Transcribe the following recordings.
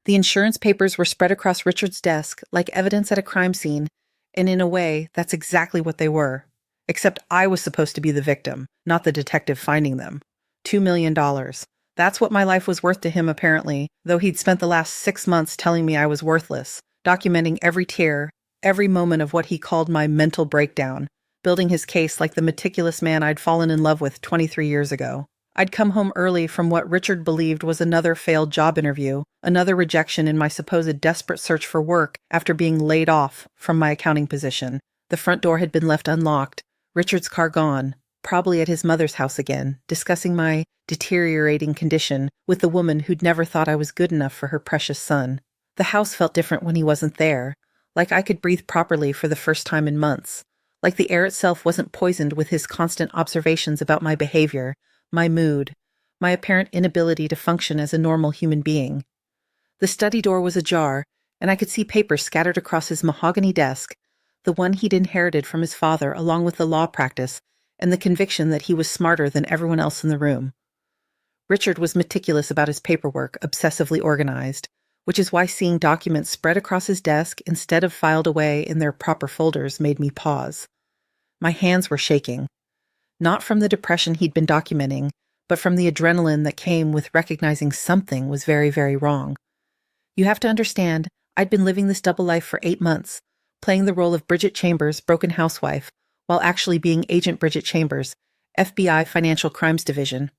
The insurance papers were spread across Richard's desk like evidence at a crime scene, and in a way, that's exactly what they were. Except I was supposed to be the victim, not the detective finding them. $2 million. That's what my life was worth to him, apparently, though he'd spent the last 6 months telling me I was worthless, documenting every tear, every moment of what he called my mental breakdown, building his case like the meticulous man I'd fallen in love with 23 years ago. I'd come home early from what Richard believed was another failed job interview, another rejection in my supposed desperate search for work after being laid off from my accounting position. The front door had been left unlocked, Richard's car gone, probably at his mother's house again, discussing my deteriorating condition with the woman who'd never thought I was good enough for her precious son. The house felt different when he wasn't there, like I could breathe properly for the first time in months, like the air itself wasn't poisoned with his constant observations about my behavior, my mood, my apparent inability to function as a normal human being. The study door was ajar, and I could see papers scattered across his mahogany desk, the one he'd inherited from his father along with the law practice and the conviction that he was smarter than everyone else in the room. Richard was meticulous about his paperwork, obsessively organized, which is why seeing documents spread across his desk instead of filed away in their proper folders made me pause. My hands were shaking. Not from the depression he'd been documenting, but from the adrenaline that came with recognizing something was very, very wrong. You have to understand, I'd been living this double life for 8 months, playing the role of Bridget Chambers, broken housewife, while actually being Agent Bridget Chambers, FBI Financial Crimes Division.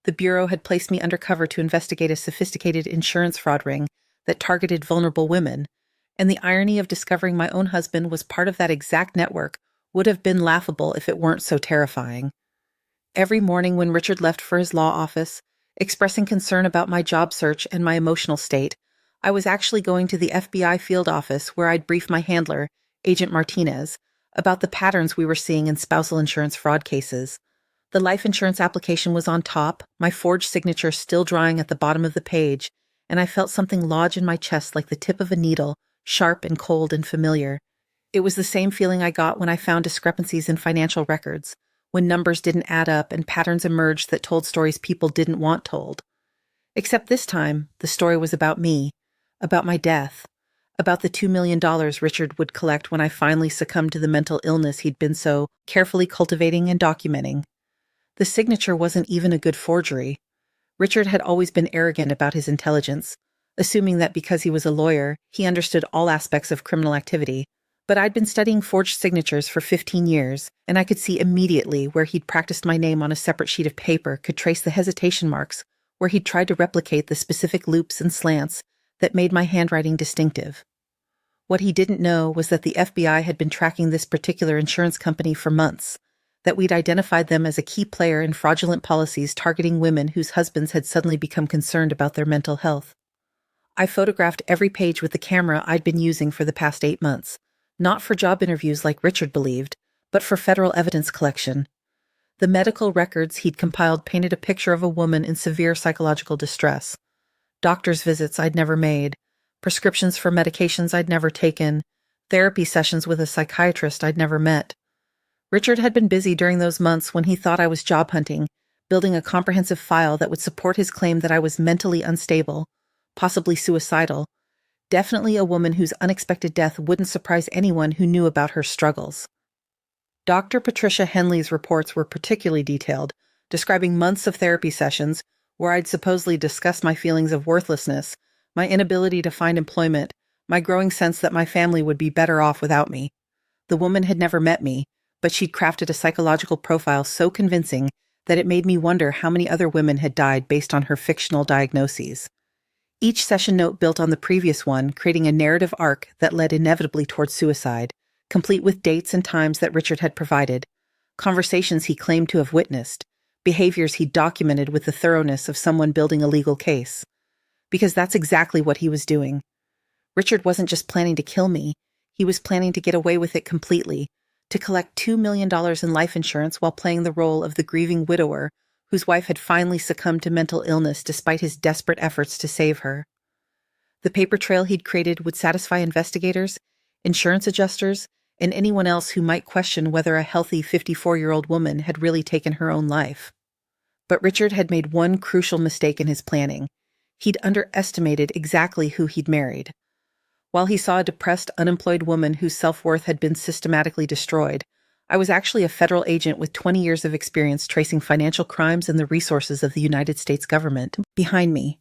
The Bureau had placed me undercover to investigate a sophisticated insurance fraud ring that targeted vulnerable women, and the irony of discovering my own husband was part of that exact network would have been laughable if it weren't so terrifying. Every morning when Richard left for his law office, expressing concern about my job search and my emotional state, I was actually going to the FBI field office where I'd brief my handler, Agent Martinez, about the patterns we were seeing in spousal insurance fraud cases. The life insurance application was on top, my forged signature still drying at the bottom of the page, and I felt something lodge in my chest like the tip of a needle, sharp and cold and familiar. It was the same feeling I got when I found discrepancies in financial records, when numbers didn't add up and patterns emerged that told stories people didn't want told. Except this time, the story was about me, about my death, about the $2 million Richard would collect when I finally succumbed to the mental illness he'd been so carefully cultivating and documenting. The signature wasn't even a good forgery. Richard had always been arrogant about his intelligence, assuming that because he was a lawyer, he understood all aspects of criminal activity. But I'd been studying forged signatures for 15 years, and I could see immediately where he'd practiced my name on a separate sheet of paper, could trace the hesitation marks, where he'd tried to replicate the specific loops and slants that made my handwriting distinctive. What he didn't know was that the FBI had been tracking this particular insurance company for months, that we'd identified them as a key player in fraudulent policies targeting women whose husbands had suddenly become concerned about their mental health. I photographed every page with the camera I'd been using for the past 8 months, not for job interviews like Richard believed, but for federal evidence collection. The medical records he'd compiled painted a picture of a woman in severe psychological distress. Doctor's visits I'd never made, prescriptions for medications I'd never taken, therapy sessions with a psychiatrist I'd never met. Richard had been busy during those months when he thought I was job hunting, building a comprehensive file that would support his claim that I was mentally unstable, possibly suicidal, definitely a woman whose unexpected death wouldn't surprise anyone who knew about her struggles. Dr. Patricia Henley's reports were particularly detailed, describing months of therapy sessions where I'd supposedly discussed my feelings of worthlessness, my inability to find employment, my growing sense that my family would be better off without me. The woman had never met me, but she'd crafted a psychological profile so convincing that it made me wonder how many other women had died based on her fictional diagnoses. Each session note built on the previous one, creating a narrative arc that led inevitably towards suicide, complete with dates and times that Richard had provided, conversations he claimed to have witnessed, behaviors he documented with the thoroughness of someone building a legal case. Because that's exactly what he was doing. Richard wasn't just planning to kill me, he was planning to get away with it completely, to collect $2 million in life insurance while playing the role of the grieving widower whose wife had finally succumbed to mental illness despite his desperate efforts to save her. The paper trail he'd created would satisfy investigators, insurance adjusters, and anyone else who might question whether a healthy 54-year-old woman had really taken her own life. But Richard had made one crucial mistake in his planning. He'd underestimated exactly who he'd married. While he saw a depressed, unemployed woman whose self-worth had been systematically destroyed, I was actually a federal agent with 20 years of experience tracing financial crimes and the resources of the United States government behind me.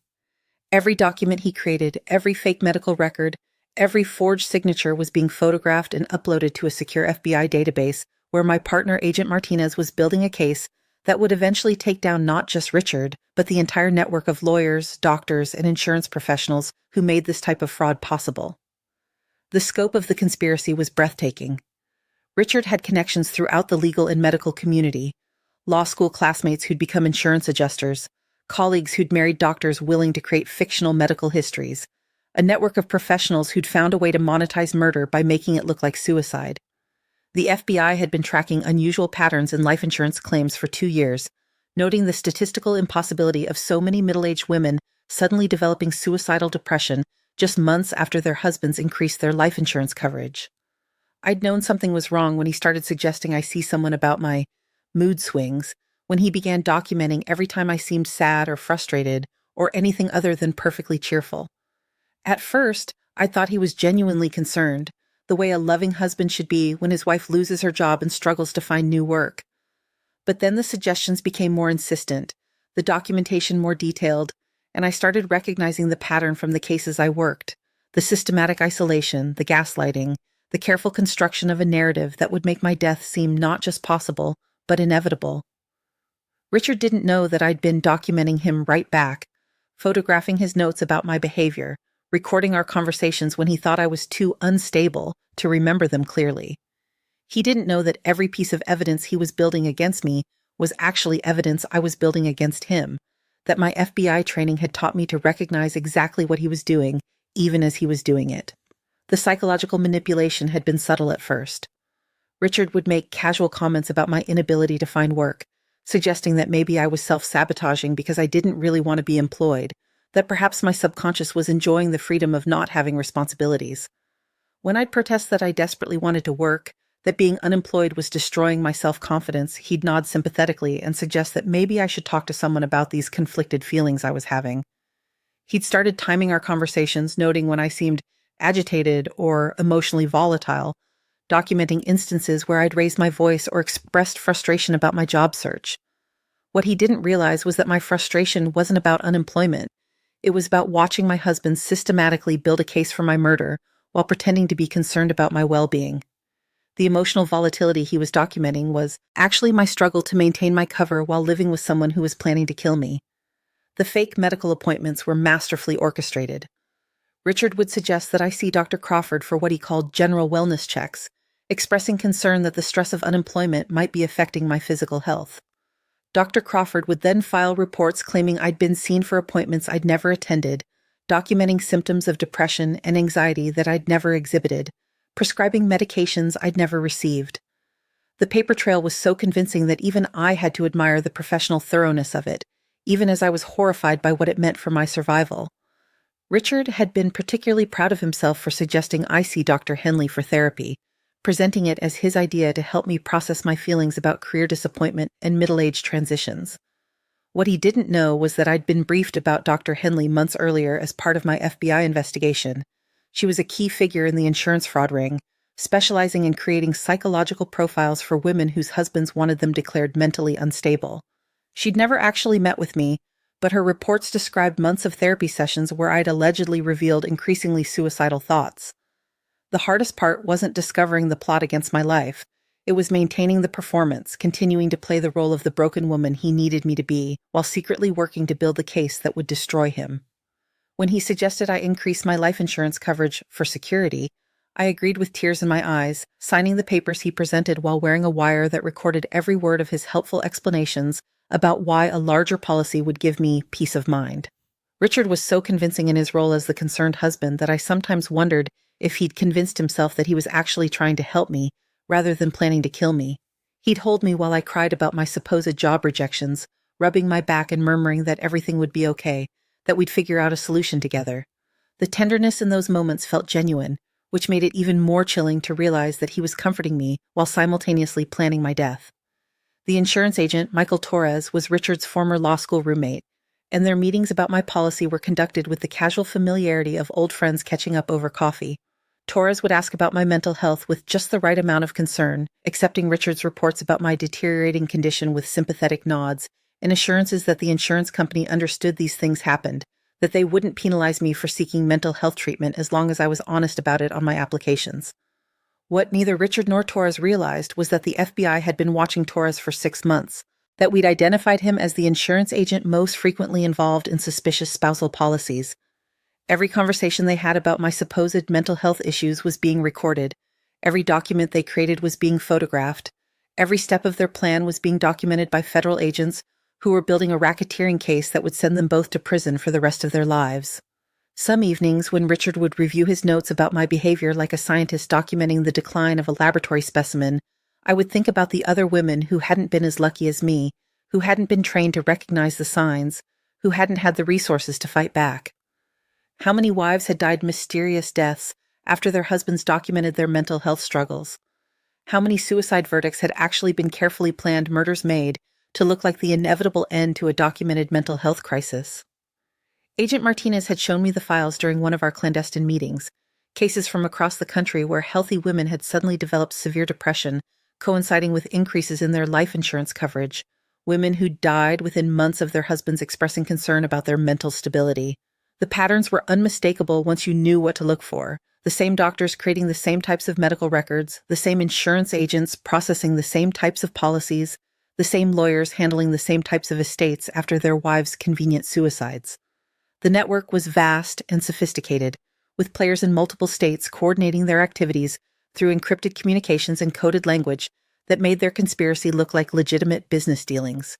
Every document he created, every fake medical record, every forged signature was being photographed and uploaded to a secure FBI database where my partner, Agent Martinez, was building a case that would eventually take down not just Richard, but the entire network of lawyers, doctors, and insurance professionals who made this type of fraud possible. The scope of the conspiracy was breathtaking. Richard had connections throughout the legal and medical community, law school classmates who'd become insurance adjusters, colleagues who'd married doctors willing to create fictional medical histories, a network of professionals who'd found a way to monetize murder by making it look like suicide. The FBI had been tracking unusual patterns in life insurance claims for 2 years, noting the statistical impossibility of so many middle-aged women suddenly developing suicidal depression just months after their husbands increased their life insurance coverage. I'd known something was wrong when he started suggesting I see someone about my mood swings, when he began documenting every time I seemed sad or frustrated or anything other than perfectly cheerful. At first, I thought he was genuinely concerned, the way a loving husband should be when his wife loses her job and struggles to find new work. But then the suggestions became more insistent, the documentation more detailed, and I started recognizing the pattern from the cases I worked, the systematic isolation, the gaslighting, the careful construction of a narrative that would make my death seem not just possible, but inevitable. Richard didn't know that I'd been documenting him right back, photographing his notes about my behavior, recording our conversations when he thought I was too unstable to remember them clearly. He didn't know that every piece of evidence he was building against me was actually evidence I was building against him, that my FBI training had taught me to recognize exactly what he was doing, even as he was doing it. The psychological manipulation had been subtle at first. Richard would make casual comments about my inability to find work, suggesting that maybe I was self-sabotaging because I didn't really want to be employed, that perhaps my subconscious was enjoying the freedom of not having responsibilities. When I'd protest that I desperately wanted to work, that being unemployed was destroying my self-confidence, he'd nod sympathetically and suggest that maybe I should talk to someone about these conflicted feelings I was having. He'd started timing our conversations, noting when I seemed agitated or emotionally volatile, documenting instances where I'd raised my voice or expressed frustration about my job search. What he didn't realize was that my frustration wasn't about unemployment. It was about watching my husband systematically build a case for my murder while pretending to be concerned about my well-being. The emotional volatility he was documenting was actually my struggle to maintain my cover while living with someone who was planning to kill me. The fake medical appointments were masterfully orchestrated. Richard would suggest that I see Dr. Crawford for what he called general wellness checks, expressing concern that the stress of unemployment might be affecting my physical health. Dr. Crawford would then file reports claiming I'd been seen for appointments I'd never attended, documenting symptoms of depression and anxiety that I'd never exhibited, prescribing medications I'd never received. The paper trail was so convincing that even I had to admire the professional thoroughness of it, even as I was horrified by what it meant for my survival. Richard had been particularly proud of himself for suggesting I see Dr. Henley for therapy, presenting it as his idea to help me process my feelings about career disappointment and middle-age transitions. What he didn't know was that I'd been briefed about Dr. Henley months earlier as part of my FBI investigation. She was a key figure in the insurance fraud ring, specializing in creating psychological profiles for women whose husbands wanted them declared mentally unstable. She'd never actually met with me, but her reports described months of therapy sessions where I'd allegedly revealed increasingly suicidal thoughts. The hardest part wasn't discovering the plot against my life. It was maintaining the performance, continuing to play the role of the broken woman he needed me to be, while secretly working to build the case that would destroy him. When he suggested I increase my life insurance coverage for security, I agreed with tears in my eyes, signing the papers he presented while wearing a wire that recorded every word of his helpful explanations about why a larger policy would give me peace of mind. Richard was so convincing in his role as the concerned husband that I sometimes wondered if he'd convinced himself that he was actually trying to help me rather than planning to kill me. He'd hold me while I cried about my supposed job rejections, rubbing my back and murmuring that everything would be okay, that we'd figure out a solution together. The tenderness in those moments felt genuine, which made it even more chilling to realize that he was comforting me while simultaneously planning my death. The insurance agent, Michael Torres, was Richard's former law school roommate, and their meetings about my policy were conducted with the casual familiarity of old friends catching up over coffee. Torres would ask about my mental health with just the right amount of concern, accepting Richard's reports about my deteriorating condition with sympathetic nods and assurances that the insurance company understood these things happened, that they wouldn't penalize me for seeking mental health treatment as long as I was honest about it on my applications. What neither Richard nor Torres realized was that the FBI had been watching Torres for 6 months, that we'd identified him as the insurance agent most frequently involved in suspicious spousal policies. Every conversation they had about my supposed mental health issues was being recorded. Every document they created was being photographed. Every step of their plan was being documented by federal agents who were building a racketeering case that would send them both to prison for the rest of their lives. Some evenings, when Richard would review his notes about my behavior like a scientist documenting the decline of a laboratory specimen, I would think about the other women who hadn't been as lucky as me, who hadn't been trained to recognize the signs, who hadn't had the resources to fight back. How many wives had died mysterious deaths after their husbands documented their mental health struggles? How many suicide verdicts had actually been carefully planned murders made to look like the inevitable end to a documented mental health crisis? Agent Martinez had shown me the files during one of our clandestine meetings, cases from across the country where healthy women had suddenly developed severe depression, coinciding with increases in their life insurance coverage, women who died within months of their husbands expressing concern about their mental stability. The patterns were unmistakable once you knew what to look for. The same doctors creating the same types of medical records, the same insurance agents processing the same types of policies, the same lawyers handling the same types of estates after their wives' convenient suicides. The network was vast and sophisticated, with players in multiple states coordinating their activities through encrypted communications and coded language that made their conspiracy look like legitimate business dealings.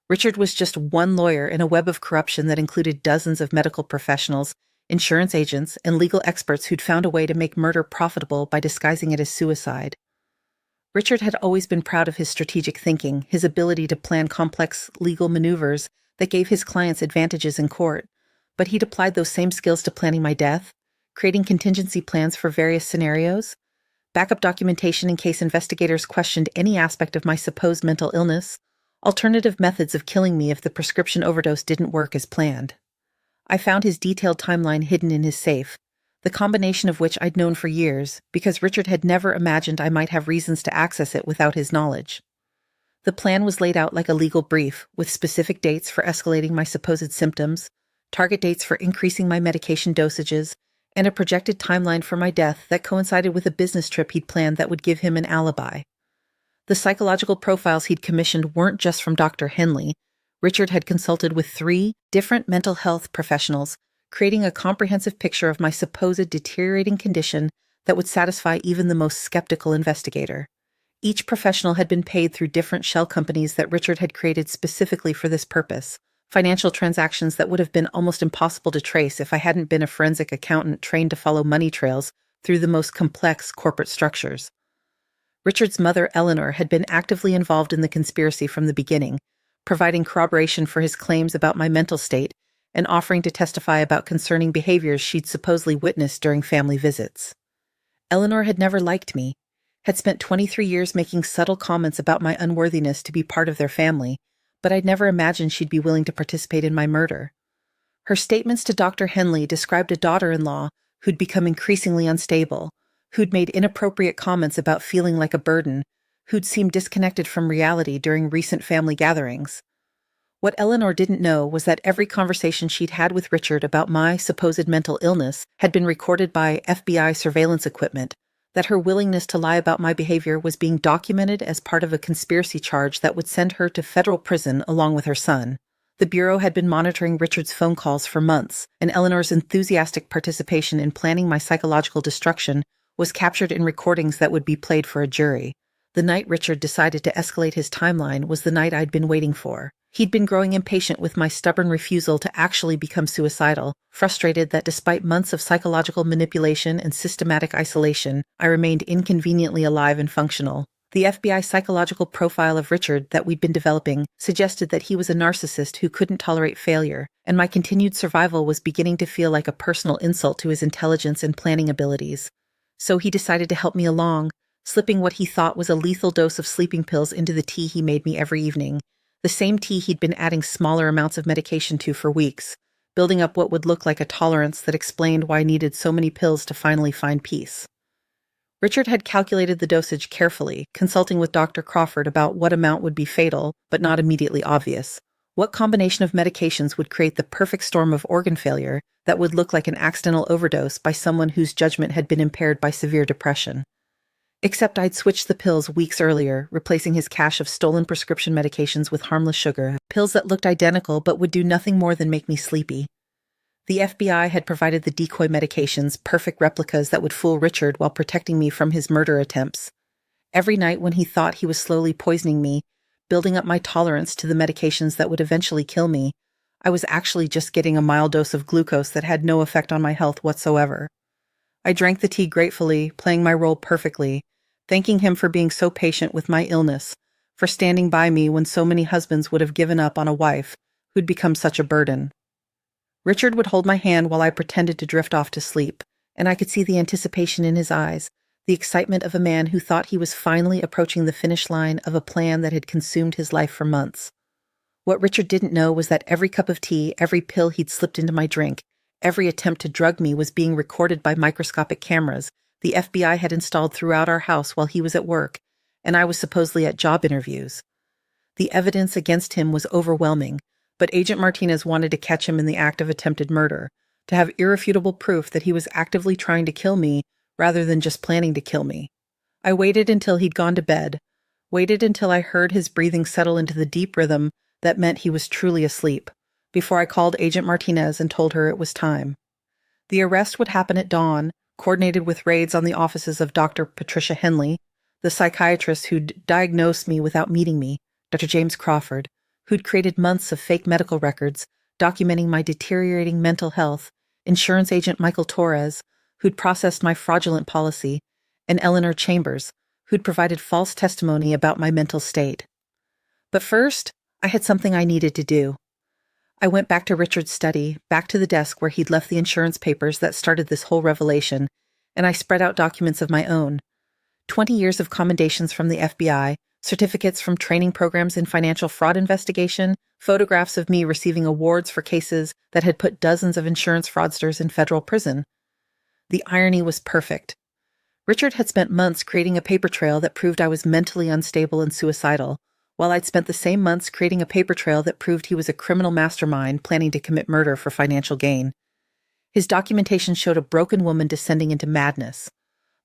Richard was just one lawyer in a web of corruption that included dozens of medical professionals, insurance agents, and legal experts who'd found a way to make murder profitable by disguising it as suicide. Richard had always been proud of his strategic thinking, his ability to plan complex legal maneuvers that gave his clients advantages in court, but he'd applied those same skills to planning my death, creating contingency plans for various scenarios, backup documentation in case investigators questioned any aspect of my supposed mental illness, alternative methods of killing me if the prescription overdose didn't work as planned. I found his detailed timeline hidden in his safe, the combination of which I'd known for years, because Richard had never imagined I might have reasons to access it without his knowledge. The plan was laid out like a legal brief, with specific dates for escalating my supposed symptoms, target dates for increasing my medication dosages, and a projected timeline for my death that coincided with a business trip he'd planned that would give him an alibi. The psychological profiles he'd commissioned weren't just from Dr. Henley. Richard had consulted with 3 different mental health professionals, creating a comprehensive picture of my supposed deteriorating condition that would satisfy even the most skeptical investigator. Each professional had been paid through different shell companies that Richard had created specifically for this purpose, financial transactions that would have been almost impossible to trace if I hadn't been a forensic accountant trained to follow money trails through the most complex corporate structures. Richard's mother, Eleanor, had been actively involved in the conspiracy from the beginning, providing corroboration for his claims about my mental state and offering to testify about concerning behaviors she'd supposedly witnessed during family visits. Eleanor had never liked me, had spent 23 years making subtle comments about my unworthiness to be part of their family, but I'd never imagined she'd be willing to participate in my murder. Her statements to Dr. Henley described a daughter-in-law who'd become increasingly unstable, who'd made inappropriate comments about feeling like a burden, who'd seemed disconnected from reality during recent family gatherings. What Eleanor didn't know was that every conversation she'd had with Richard about my supposed mental illness had been recorded by FBI surveillance equipment, that her willingness to lie about my behavior was being documented as part of a conspiracy charge that would send her to federal prison along with her son. The Bureau had been monitoring Richard's phone calls for months, and Eleanor's enthusiastic participation in planning my psychological destruction was captured in recordings that would be played for a jury. The night Richard decided to escalate his timeline was the night I'd been waiting for. He'd been growing impatient with my stubborn refusal to actually become suicidal, frustrated that despite months of psychological manipulation and systematic isolation, I remained inconveniently alive and functional. The FBI psychological profile of Richard that we'd been developing suggested that he was a narcissist who couldn't tolerate failure, and my continued survival was beginning to feel like a personal insult to his intelligence and planning abilities. So he decided to help me along, slipping what he thought was a lethal dose of sleeping pills into the tea he made me every evening, The same tea he'd been adding smaller amounts of medication to for weeks, building up what would look like a tolerance that explained why I needed so many pills to finally find peace. Richard had calculated the dosage carefully, consulting with Dr. Crawford about what amount would be fatal, but not immediately obvious. What combination of medications would create the perfect storm of organ failure that would look like an accidental overdose by someone whose judgment had been impaired by severe depression? Except I'd switched the pills weeks earlier, replacing his cache of stolen prescription medications with harmless sugar, pills that looked identical but would do nothing more than make me sleepy. The FBI had provided the decoy medications, perfect replicas that would fool Richard while protecting me from his murder attempts. Every night when he thought he was slowly poisoning me, building up my tolerance to the medications that would eventually kill me, I was actually just getting a mild dose of glucose that had no effect on my health whatsoever. I drank the tea gratefully, playing my role perfectly, thanking him for being so patient with my illness, for standing by me when so many husbands would have given up on a wife who'd become such a burden. Richard would hold my hand while I pretended to drift off to sleep, and I could see the anticipation in his eyes, the excitement of a man who thought he was finally approaching the finish line of a plan that had consumed his life for months. What Richard didn't know was that every cup of tea, every pill he'd slipped into my drink, every attempt to drug me was being recorded by microscopic cameras the FBI had installed throughout our house while he was at work, and I was supposedly at job interviews. The evidence against him was overwhelming, but Agent Martinez wanted to catch him in the act of attempted murder, to have irrefutable proof that he was actively trying to kill me rather than just planning to kill me. I waited until he'd gone to bed, waited until I heard his breathing settle into the deep rhythm that meant he was truly asleep, before I called Agent Martinez and told her it was time. The arrest would happen at dawn, coordinated with raids on the offices of Dr. Patricia Henley, the psychiatrist who'd diagnosed me without meeting me, Dr. James Crawford, who'd created months of fake medical records documenting my deteriorating mental health, insurance agent Michael Torres, who'd processed my fraudulent policy, and Eleanor Chambers, who'd provided false testimony about my mental state. But first, I had something I needed to do. I went back to Richard's study, back to the desk where he'd left the insurance papers that started this whole revelation, and I spread out documents of my own. 20 years of commendations from the FBI, certificates from training programs in financial fraud investigation, photographs of me receiving awards for cases that had put dozens of insurance fraudsters in federal prison. The irony was perfect. Richard had spent months creating a paper trail that proved I was mentally unstable and suicidal, while I'd spent the same months creating a paper trail that proved he was a criminal mastermind planning to commit murder for financial gain. His documentation showed a broken woman descending into madness.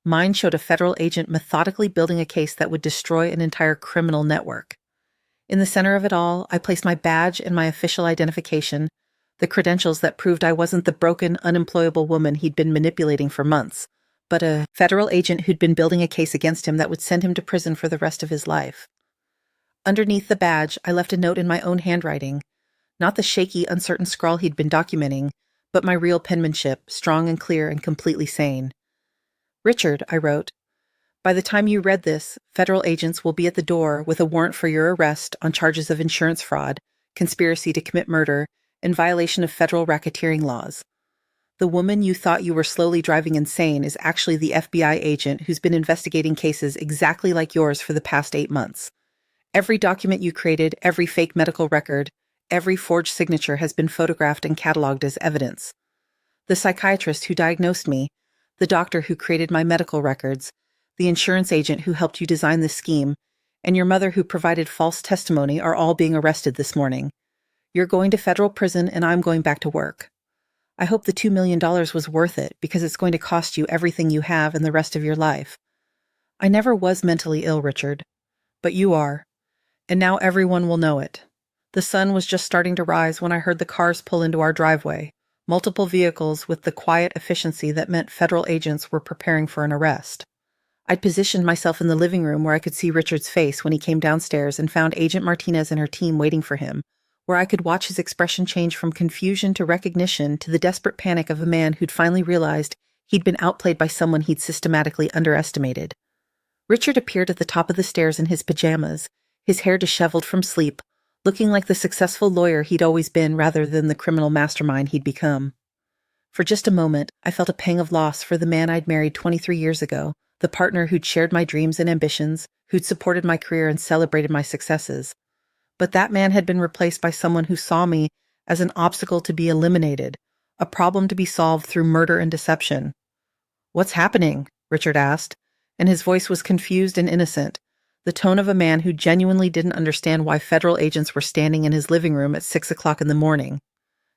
Mine showed a federal agent methodically building a case that would destroy an entire criminal network. In the center of it all, I placed my badge and my official identification, the credentials that proved I wasn't the broken, unemployable woman he'd been manipulating for months, but a federal agent who'd been building a case against him that would send him to prison for the rest of his life. Underneath the badge, I left a note in my own handwriting, not the shaky, uncertain scrawl he'd been documenting, but my real penmanship, strong and clear and completely sane. Richard, I wrote, by the time you read this, federal agents will be at the door with a warrant for your arrest on charges of insurance fraud, conspiracy to commit murder, and violation of federal racketeering laws. The woman you thought you were slowly driving insane is actually the FBI agent who's been investigating cases exactly like yours for the past 8 months. Every document you created, every fake medical record, every forged signature has been photographed and cataloged as evidence. The psychiatrist who diagnosed me, the doctor who created my medical records, the insurance agent who helped you design this scheme, and your mother who provided false testimony are all being arrested this morning. You're going to federal prison and I'm going back to work. I hope the $2 million was worth it because it's going to cost you everything you have and the rest of your life. I never was mentally ill, Richard, but you are. And now everyone will know it. The sun was just starting to rise when I heard the cars pull into our driveway, multiple vehicles with the quiet efficiency that meant federal agents were preparing for an arrest. I'd positioned myself in the living room where I could see Richard's face when he came downstairs and found Agent Martinez and her team waiting for him, where I could watch his expression change from confusion to recognition to the desperate panic of a man who'd finally realized he'd been outplayed by someone he'd systematically underestimated. Richard appeared at the top of the stairs in his pajamas, his hair disheveled from sleep, looking like the successful lawyer he'd always been rather than the criminal mastermind he'd become. For just a moment, I felt a pang of loss for the man I'd married 23 years ago, the partner who'd shared my dreams and ambitions, who'd supported my career and celebrated my successes. But that man had been replaced by someone who saw me as an obstacle to be eliminated, a problem to be solved through murder and deception. "What's happening?" Richard asked, and his voice was confused and innocent, the tone of a man who genuinely didn't understand why federal agents were standing in his living room at 6 o'clock in the morning.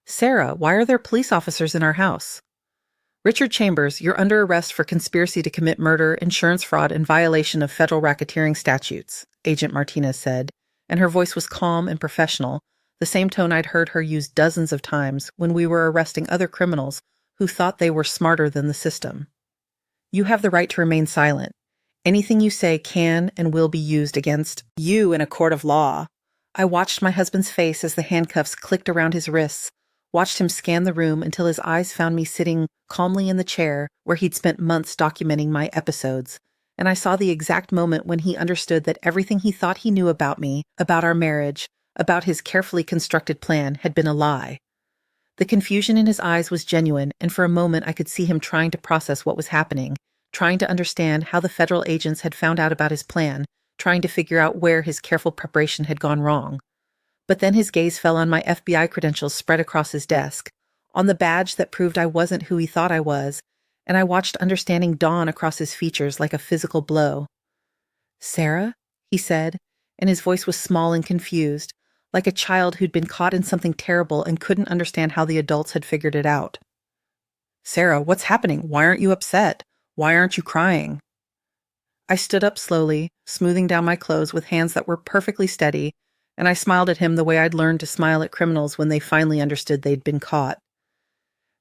"Sarah, why are there police officers in our house?" "Richard Chambers, you're under arrest for conspiracy to commit murder, insurance fraud, and violation of federal racketeering statutes," Agent Martinez said, and her voice was calm and professional, the same tone I'd heard her use dozens of times when we were arresting other criminals who thought they were smarter than the system. "You have the right to remain silent. Anything you say can and will be used against you in a court of law." I watched my husband's face as the handcuffs clicked around his wrists, watched him scan the room until his eyes found me sitting calmly in the chair where he'd spent months documenting my episodes, and I saw the exact moment when he understood that everything he thought he knew about me, about our marriage, about his carefully constructed plan, had been a lie. The confusion in his eyes was genuine, and for a moment I could see him trying to process what was happening, trying to understand how the federal agents had found out about his plan, trying to figure out where his careful preparation had gone wrong. But then his gaze fell on my FBI credentials spread across his desk, on the badge that proved I wasn't who he thought I was, and I watched understanding dawn across his features like a physical blow. "Sarah?" he said, and his voice was small and confused, like a child who'd been caught in something terrible and couldn't understand how the adults had figured it out. "Sarah, what's happening? Why aren't you upset? Why aren't you crying?" I stood up slowly, smoothing down my clothes with hands that were perfectly steady, and I smiled at him the way I'd learned to smile at criminals when they finally understood they'd been caught.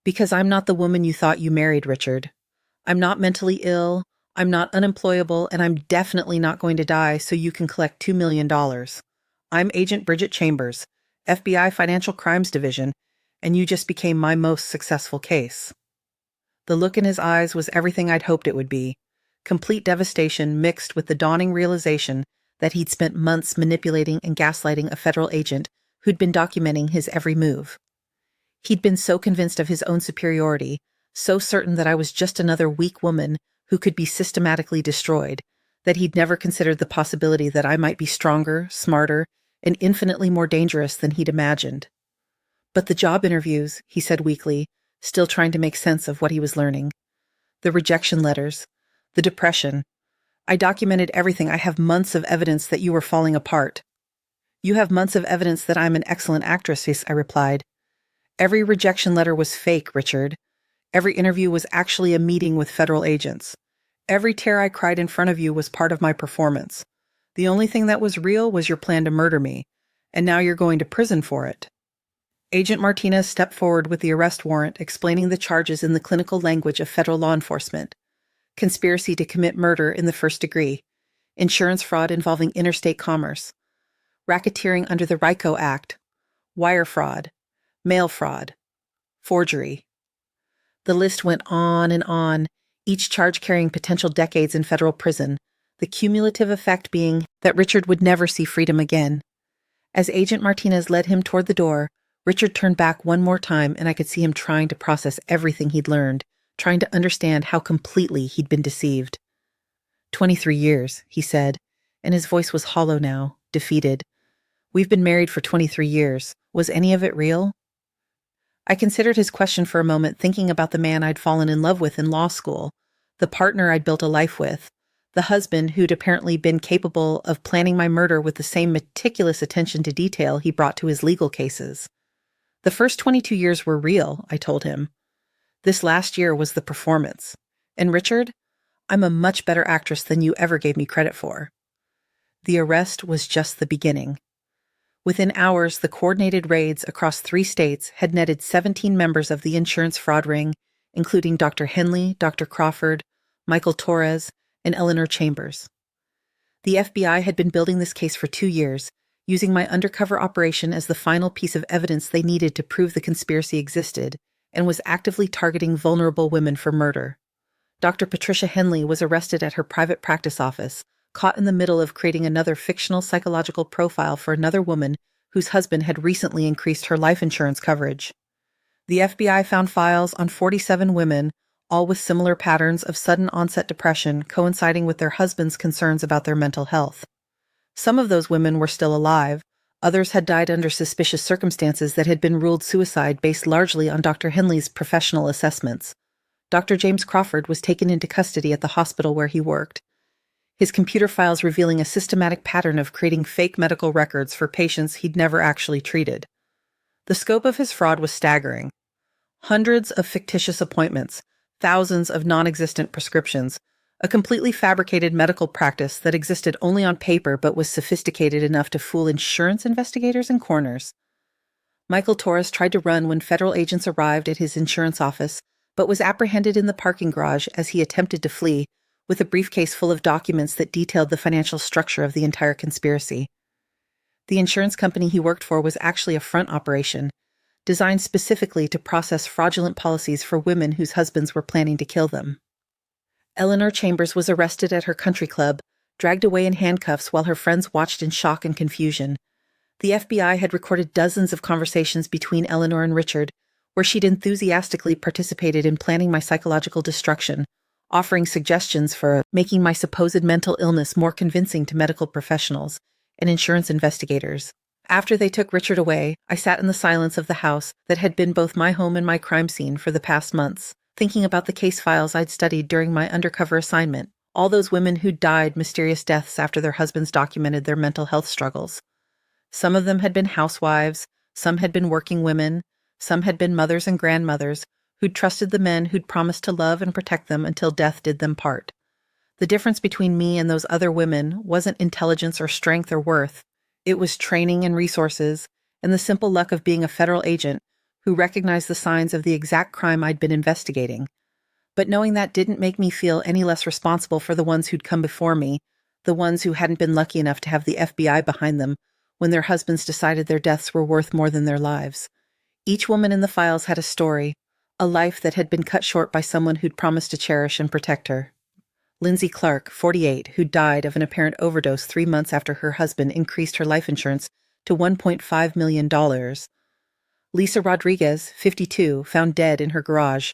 "Because I'm not the woman you thought you married, Richard. I'm not mentally ill, I'm not unemployable, and I'm definitely not going to die so you can collect $2 million. I'm Agent Bridget Chambers, FBI Financial Crimes Division, and you just became my most successful case." The look in his eyes was everything I'd hoped it would be, complete devastation mixed with the dawning realization that he'd spent months manipulating and gaslighting a federal agent who'd been documenting his every move. He'd been so convinced of his own superiority, so certain that I was just another weak woman who could be systematically destroyed, that he'd never considered the possibility that I might be stronger, smarter, and infinitely more dangerous than he'd imagined. "But the job interviews," he said weakly, still trying to make sense of what he was learning. "The rejection letters, the depression. I documented everything. I have months of evidence that you were falling apart." "You have months of evidence that I'm an excellent actress," I replied. "Every rejection letter was fake, Richard. Every interview was actually a meeting with federal agents. Every tear I cried in front of you was part of my performance. The only thing that was real was your plan to murder me, and now you're going to prison for it." Agent Martinez stepped forward with the arrest warrant, explaining the charges in the clinical language of federal law enforcement: conspiracy to commit murder in the first degree, insurance fraud involving interstate commerce, racketeering under the RICO Act, wire fraud, mail fraud, forgery. The list went on, each charge carrying potential decades in federal prison, the cumulative effect being that Richard would never see freedom again. As Agent Martinez led him toward the door, Richard turned back one more time, and I could see him trying to process everything he'd learned, trying to understand how completely he'd been deceived. 23 years, he said, and his voice was hollow now, defeated. "We've been married for 23 years. Was any of it real?" I considered his question for a moment, thinking about the man I'd fallen in love with in law school, the partner I'd built a life with, the husband who'd apparently been capable of planning my murder with the same meticulous attention to detail he brought to his legal cases. "The first 22 years were real," I told him. "This last year was the performance. And Richard, I'm a much better actress than you ever gave me credit for." The arrest was just the beginning. Within hours, the coordinated raids across 3 states had netted 17 members of the insurance fraud ring, including Dr. Henley, Dr. Crawford, Michael Torres, and Eleanor Chambers. The FBI had been building this case for 2 years, using my undercover operation as the final piece of evidence they needed to prove the conspiracy existed, and was actively targeting vulnerable women for murder. Dr. Patricia Henley was arrested at her private practice office, caught in the middle of creating another fictional psychological profile for another woman whose husband had recently increased her life insurance coverage. The FBI found files on 47 women, all with similar patterns of sudden onset depression coinciding with their husbands' concerns about their mental health. Some of those women were still alive, Others had died under suspicious circumstances that had been ruled suicide based largely on Dr. Henley's professional assessments. Dr. James Crawford was taken into custody at the hospital where he worked, his computer files revealing a systematic pattern of creating fake medical records for patients he'd never actually treated. The scope of his fraud was staggering. Hundreds of fictitious appointments, thousands of non-existent prescriptions, a completely fabricated medical practice that existed only on paper but was sophisticated enough to fool insurance investigators and coroners. Michael Torres tried to run when federal agents arrived at his insurance office, but was apprehended in the parking garage as he attempted to flee, with a briefcase full of documents that detailed the financial structure of the entire conspiracy. The insurance company he worked for was actually a front operation, designed specifically to process fraudulent policies for women whose husbands were planning to kill them. Eleanor Chambers was arrested at her country club, dragged away in handcuffs while her friends watched in shock and confusion. The FBI had recorded dozens of conversations between Eleanor and Richard, where she'd enthusiastically participated in planning my psychological destruction, offering suggestions for making my supposed mental illness more convincing to medical professionals and insurance investigators. After they took Richard away, I sat in the silence of the house that had been both my home and my crime scene for the past months, thinking about the case files I'd studied during my undercover assignment, all those women who'd died mysterious deaths after their husbands documented their mental health struggles. Some of them had been housewives, some had been working women, some had been mothers and grandmothers who'd trusted the men who'd promised to love and protect them until death did them part. The difference between me and those other women wasn't intelligence or strength or worth. It was training and resources, and the simple luck of being a federal agent who recognized the signs of the exact crime I'd been investigating. But knowing that didn't make me feel any less responsible for the ones who'd come before me, the ones who hadn't been lucky enough to have the FBI behind them when their husbands decided their deaths were worth more than their lives. Each woman in the files had a story, a life that had been cut short by someone who'd promised to cherish and protect her. Lindsay Clark, 48, who died of an apparent overdose 3 months after her husband increased her life insurance to $1.5 million. Lisa Rodriguez, 52, found dead in her garage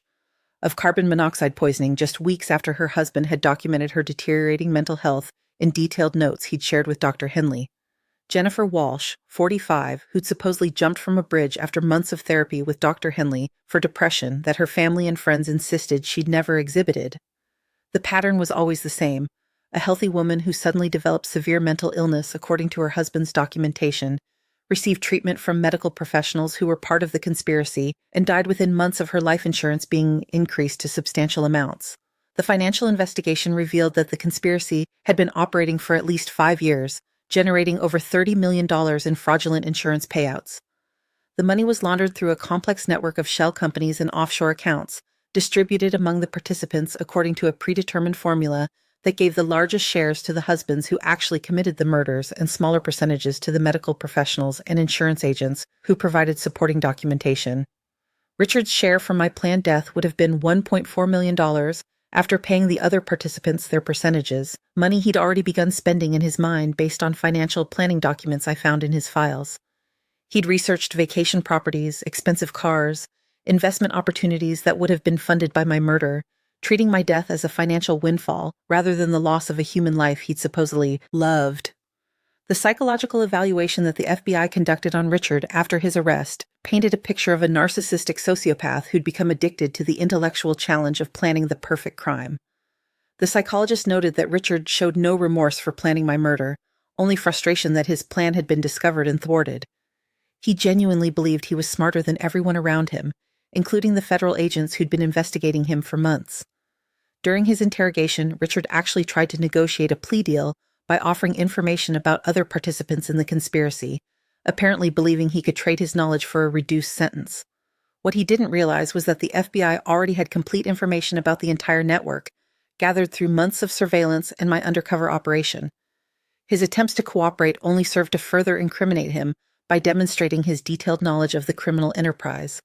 of carbon monoxide poisoning just weeks after her husband had documented her deteriorating mental health in detailed notes he'd shared with Dr. Henley. Jennifer Walsh, 45, who'd supposedly jumped from a bridge after months of therapy with Dr. Henley for depression that her family and friends insisted she'd never exhibited. The pattern was always the same: a healthy woman who suddenly developed severe mental illness according to her husband's documentation, received treatment from medical professionals who were part of the conspiracy, and died within months of her life insurance being increased to substantial amounts. The financial investigation revealed that the conspiracy had been operating for at least 5 years, generating over $30 million in fraudulent insurance payouts. The money was laundered through a complex network of shell companies and offshore accounts, distributed among the participants according to a predetermined formula that gave the largest shares to the husbands who actually committed the murders and smaller percentages to the medical professionals and insurance agents who provided supporting documentation. Richard's share from my planned death would have been $1.4 million after paying the other participants their percentages, money he'd already begun spending in his mind based on financial planning documents I found in his files. He'd researched vacation properties, expensive cars, investment opportunities that would have been funded by my murder, treating my death as a financial windfall rather than the loss of a human life he'd supposedly loved. The psychological evaluation that the FBI conducted on Richard after his arrest painted a picture of a narcissistic sociopath who'd become addicted to the intellectual challenge of planning the perfect crime. The psychologist noted that Richard showed no remorse for planning my murder, only frustration that his plan had been discovered and thwarted. He genuinely believed he was smarter than everyone around him, including the federal agents who'd been investigating him for months. During his interrogation, Richard actually tried to negotiate a plea deal by offering information about other participants in the conspiracy, apparently believing he could trade his knowledge for a reduced sentence. What he didn't realize was that the FBI already had complete information about the entire network, gathered through months of surveillance and my undercover operation. His attempts to cooperate only served to further incriminate him by demonstrating his detailed knowledge of the criminal enterprise.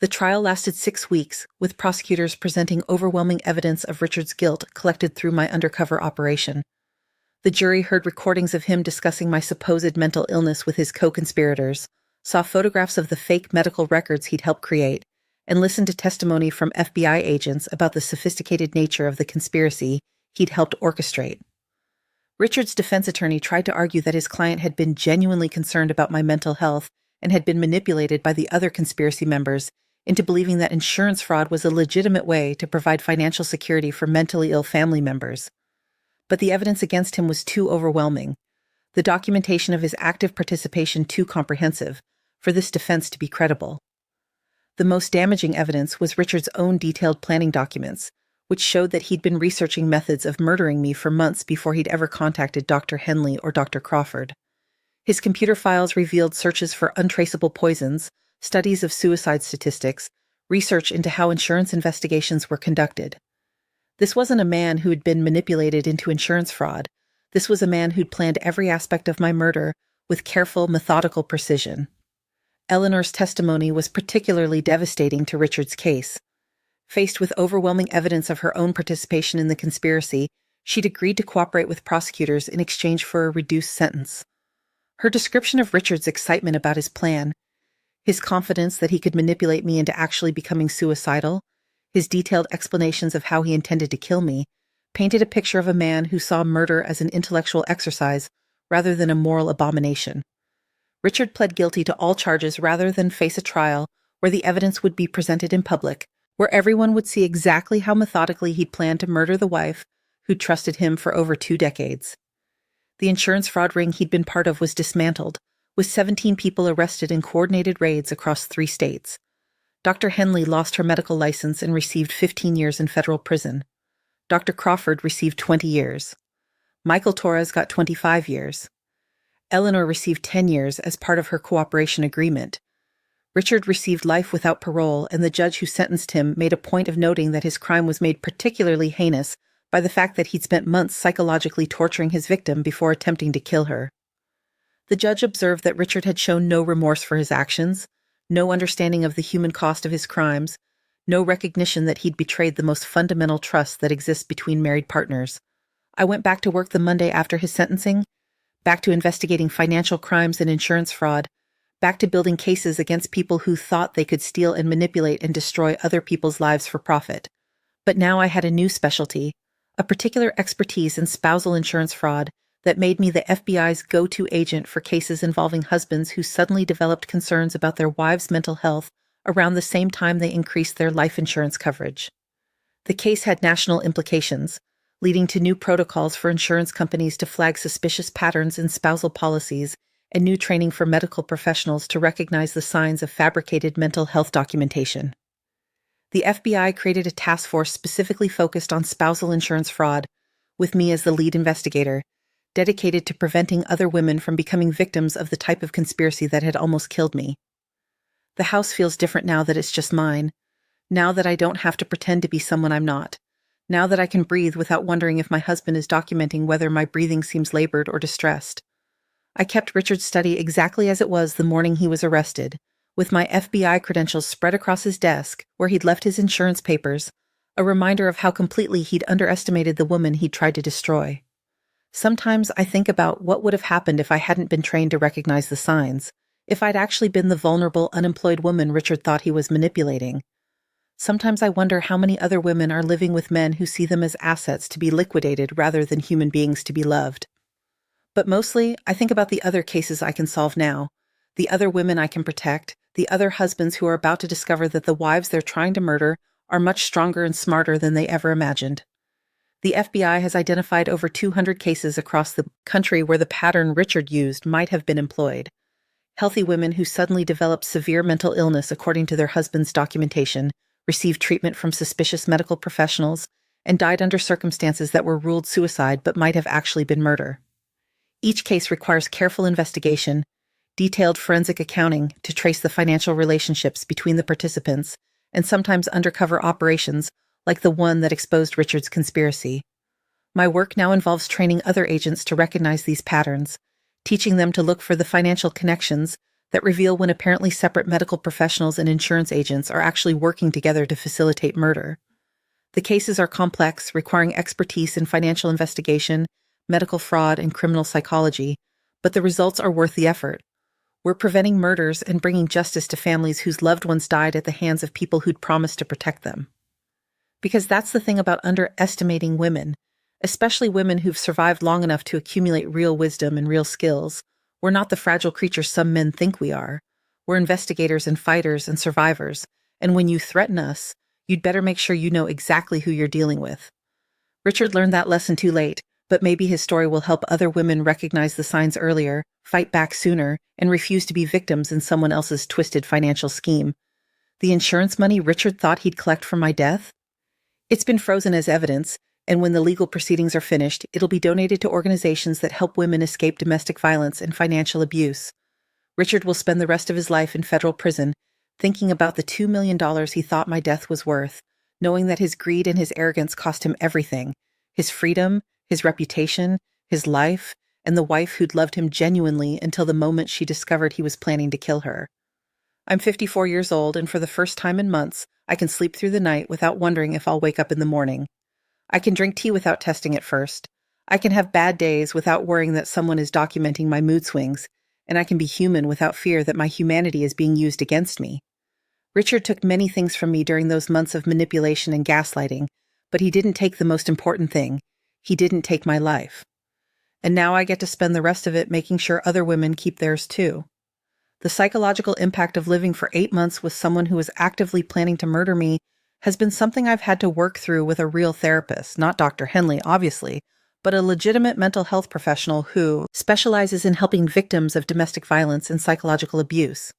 The trial lasted 6 weeks, with prosecutors presenting overwhelming evidence of Richard's guilt collected through my undercover operation. The jury heard recordings of him discussing my supposed mental illness with his co-conspirators, saw photographs of the fake medical records he'd helped create, and listened to testimony from FBI agents about the sophisticated nature of the conspiracy he'd helped orchestrate. Richard's defense attorney tried to argue that his client had been genuinely concerned about my mental health and had been manipulated by the other conspiracy members into believing that insurance fraud was a legitimate way to provide financial security for mentally ill family members. But the evidence against him was too overwhelming, the documentation of his active participation too comprehensive, for this defense to be credible. The most damaging evidence was Richard's own detailed planning documents, which showed that he'd been researching methods of murdering me for months before he'd ever contacted Dr. Henley or Dr. Crawford. His computer files revealed searches for untraceable poisons, studies of suicide statistics, research into how insurance investigations were conducted. This wasn't a man who had been manipulated into insurance fraud. This was a man who'd planned every aspect of my murder with careful, methodical precision. Eleanor's testimony was particularly devastating to Richard's case. Faced with overwhelming evidence of her own participation in the conspiracy, she'd agreed to cooperate with prosecutors in exchange for a reduced sentence. Her description of Richard's excitement about his plan, his confidence that he could manipulate me into actually becoming suicidal, his detailed explanations of how he intended to kill me, painted a picture of a man who saw murder as an intellectual exercise rather than a moral abomination. Richard pled guilty to all charges rather than face a trial where the evidence would be presented in public, where everyone would see exactly how methodically he'd planned to murder the wife who'd trusted him for over 2 decades. The insurance fraud ring he'd been part of was dismantled, with 17 people arrested in coordinated raids across 3 states. Dr. Henley lost her medical license and received 15 years in federal prison. Dr. Crawford received 20 years. Michael Torres got 25 years. Eleanor received 10 years as part of her cooperation agreement. Richard received life without parole, and the judge who sentenced him made a point of noting that his crime was made particularly heinous by the fact that he'd spent months psychologically torturing his victim before attempting to kill her. The judge observed that Richard had shown no remorse for his actions, no understanding of the human cost of his crimes, no recognition that he'd betrayed the most fundamental trust that exists between married partners. I went back to work the Monday after his sentencing, back to investigating financial crimes and insurance fraud, back to building cases against people who thought they could steal and manipulate and destroy other people's lives for profit. But now I had a new specialty, a particular expertise in spousal insurance fraud that made me the FBI's go-to agent for cases involving husbands who suddenly developed concerns about their wives' mental health around the same time they increased their life insurance coverage. The case had national implications, leading to new protocols for insurance companies to flag suspicious patterns in spousal policies and new training for medical professionals to recognize the signs of fabricated mental health documentation. The FBI created a task force specifically focused on spousal insurance fraud, with me as the lead investigator, dedicated to preventing other women from becoming victims of the type of conspiracy that had almost killed me. The house feels different now that it's just mine, now that I don't have to pretend to be someone I'm not, now that I can breathe without wondering if my husband is documenting whether my breathing seems labored or distressed. I kept Richard's study exactly as it was the morning he was arrested, with my FBI credentials spread across his desk where he'd left his insurance papers, a reminder of how completely he'd underestimated the woman he'd tried to destroy. Sometimes I think about what would have happened if I hadn't been trained to recognize the signs, if I'd actually been the vulnerable, unemployed woman Richard thought he was manipulating. Sometimes I wonder how many other women are living with men who see them as assets to be liquidated rather than human beings to be loved. But mostly, I think about the other cases I can solve now, the other women I can protect, the other husbands who are about to discover that the wives they're trying to murder are much stronger and smarter than they ever imagined. The FBI has identified over 200 cases across the country where the pattern Richard used might have been employed. Healthy women who suddenly developed severe mental illness according to their husband's documentation, received treatment from suspicious medical professionals, and died under circumstances that were ruled suicide but might have actually been murder. Each case requires careful investigation, detailed forensic accounting to trace the financial relationships between the participants, and sometimes undercover operations like the one that exposed Richard's conspiracy. My work now involves training other agents to recognize these patterns, teaching them to look for the financial connections that reveal when apparently separate medical professionals and insurance agents are actually working together to facilitate murder. The cases are complex, requiring expertise in financial investigation, medical fraud, and criminal psychology, but the results are worth the effort. We're preventing murders and bringing justice to families whose loved ones died at the hands of people who'd promised to protect them. Because that's the thing about underestimating women. especially women who've survived long enough to accumulate real wisdom and real skills. We're not the fragile creatures some men think we are. We're investigators and fighters and survivors, and when you threaten us, you'd better make sure you know exactly who you're dealing with. Richard learned that lesson too late, but maybe his story will help other women recognize the signs earlier, fight back sooner, and refuse to be victims in someone else's twisted financial scheme. The insurance money Richard thought he'd collect from my death? It's been frozen as evidence, and when the legal proceedings are finished, it'll be donated to organizations that help women escape domestic violence and financial abuse. Richard will spend the rest of his life in federal prison, thinking about the $2 million he thought my death was worth, knowing that his greed and his arrogance cost him everything: his freedom, his reputation, his life, and the wife who'd loved him genuinely until the moment she discovered he was planning to kill her. I'm 54 years old, and for the first time in months, I can sleep through the night without wondering if I'll wake up in the morning. I can drink tea without testing it first. I can have bad days without worrying that someone is documenting my mood swings, and I can be human without fear that my humanity is being used against me. Richard took many things from me during those months of manipulation and gaslighting, but he didn't take the most important thing. He didn't take my life. And now I get to spend the rest of it making sure other women keep theirs too. The psychological impact of living for 8 months with someone who was actively planning to murder me has been something I've had to work through with a real therapist, not Dr. Henley, obviously, but a legitimate mental health professional who specializes in helping victims of domestic violence and psychological abuse.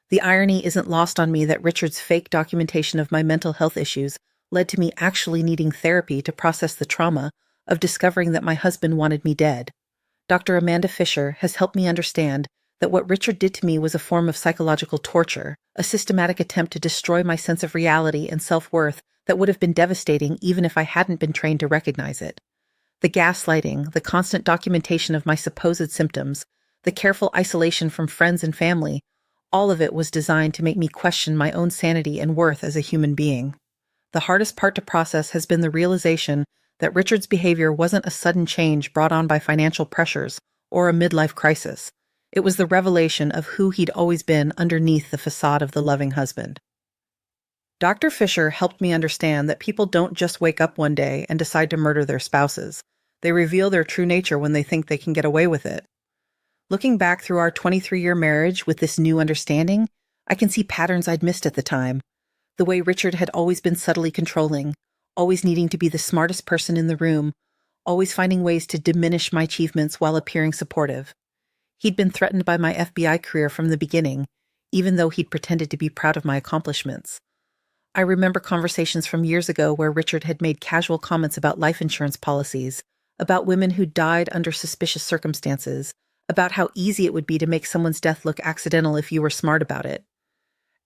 The irony isn't lost on me that Richard's fake documentation of my mental health issues led to me actually needing therapy to process the trauma of discovering that my husband wanted me dead. Dr. Amanda Fisher has helped me understand that what Richard did to me was a form of psychological torture, a systematic attempt to destroy my sense of reality and self-worth that would have been devastating even if I hadn't been trained to recognize it. The gaslighting, the constant documentation of my supposed symptoms, the careful isolation from friends and family, all of it was designed to make me question my own sanity and worth as a human being. The hardest part to process has been the realization that Richard's behavior wasn't a sudden change brought on by financial pressures or a midlife crisis. It was the revelation of who he'd always been underneath the facade of the loving husband. Dr. Fisher helped me understand that people don't just wake up one day and decide to murder their spouses. They reveal their true nature when they think they can get away with it. Looking back through our 23-year marriage with this new understanding, I can see patterns I'd missed at the time. The way Richard had always been subtly controlling, always needing to be the smartest person in the room, always finding ways to diminish my achievements while appearing supportive. He'd been threatened by my FBI career from the beginning, even though he'd pretended to be proud of my accomplishments. I remember conversations from years ago where Richard had made casual comments about life insurance policies, about women who died under suspicious circumstances, about how easy it would be to make someone's death look accidental if you were smart about it.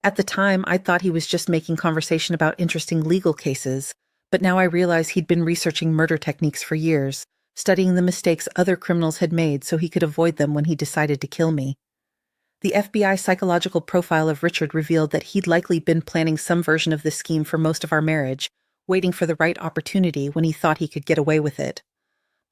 At the time, I thought he was just making conversation about interesting legal cases, but now I realize he'd been researching murder techniques for years, studying the mistakes other criminals had made so he could avoid them when he decided to kill me. The FBI psychological profile of Richard revealed that he'd likely been planning some version of this scheme for most of our marriage, waiting for the right opportunity when he thought he could get away with it.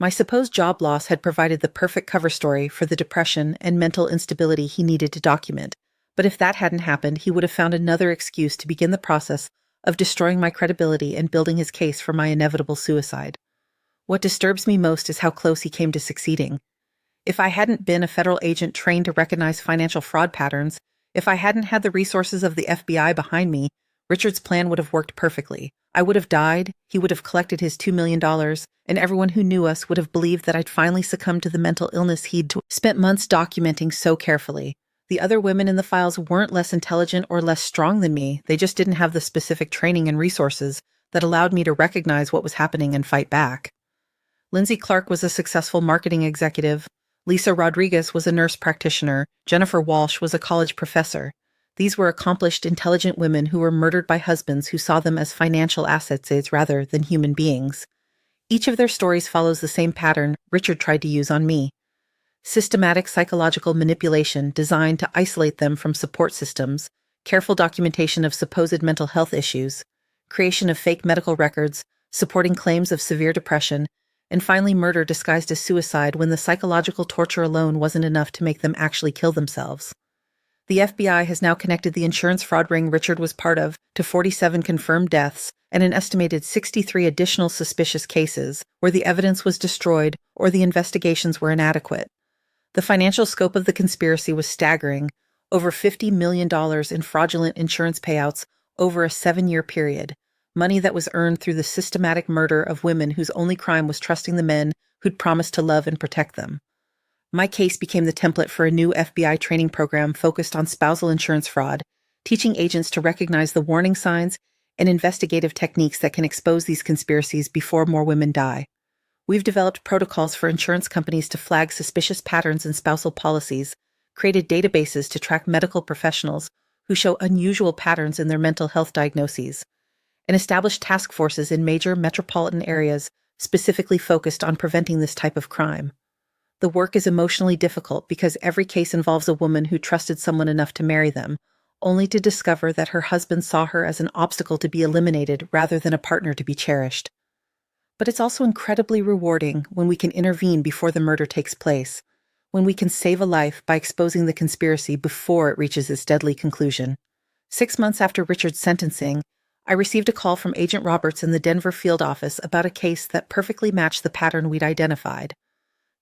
My supposed job loss had provided the perfect cover story for the depression and mental instability he needed to document, but if that hadn't happened, he would have found another excuse to begin the process of destroying my credibility and building his case for my inevitable suicide. What disturbs me most is how close he came to succeeding. If I hadn't been a federal agent trained to recognize financial fraud patterns, if I hadn't had the resources of the FBI behind me, Richard's plan would have worked perfectly. I would have died, he would have collected his $2 million, and everyone who knew us would have believed that I'd finally succumbed to the mental illness he'd spent months documenting so carefully. The other women in the files weren't less intelligent or less strong than me, they just didn't have the specific training and resources that allowed me to recognize what was happening and fight back. Lindsay Clark was a successful marketing executive. Lisa Rodriguez was a nurse practitioner. Jennifer Walsh was a college professor. These were accomplished, intelligent women who were murdered by husbands who saw them as financial assets rather than human beings. Each of their stories follows the same pattern Richard tried to use on me. Systematic psychological manipulation designed to isolate them from support systems, careful documentation of supposed mental health issues, creation of fake medical records, supporting claims of severe depression, and finally murder disguised as suicide when the psychological torture alone wasn't enough to make them actually kill themselves. The FBI has now connected the insurance fraud ring Richard was part of to 47 confirmed deaths, and an estimated 63 additional suspicious cases where the evidence was destroyed or the investigations were inadequate. The financial scope of the conspiracy was staggering, over $50 million in fraudulent insurance payouts over a 7-year period, money that was earned through the systematic murder of women whose only crime was trusting the men who'd promised to love and protect them. My case became the template for a new FBI training program focused on spousal insurance fraud, teaching agents to recognize the warning signs and investigative techniques that can expose these conspiracies before more women die. We've developed protocols for insurance companies to flag suspicious patterns in spousal policies, created databases to track medical professionals who show unusual patterns in their mental health diagnoses, and established task forces in major metropolitan areas specifically focused on preventing this type of crime. The work is emotionally difficult because every case involves a woman who trusted someone enough to marry them, only to discover that her husband saw her as an obstacle to be eliminated rather than a partner to be cherished. But it's also incredibly rewarding when we can intervene before the murder takes place, when we can save a life by exposing the conspiracy before it reaches its deadly conclusion. 6 months after Richard's sentencing, I received a call from Agent Roberts in the Denver field office about a case that perfectly matched the pattern we'd identified.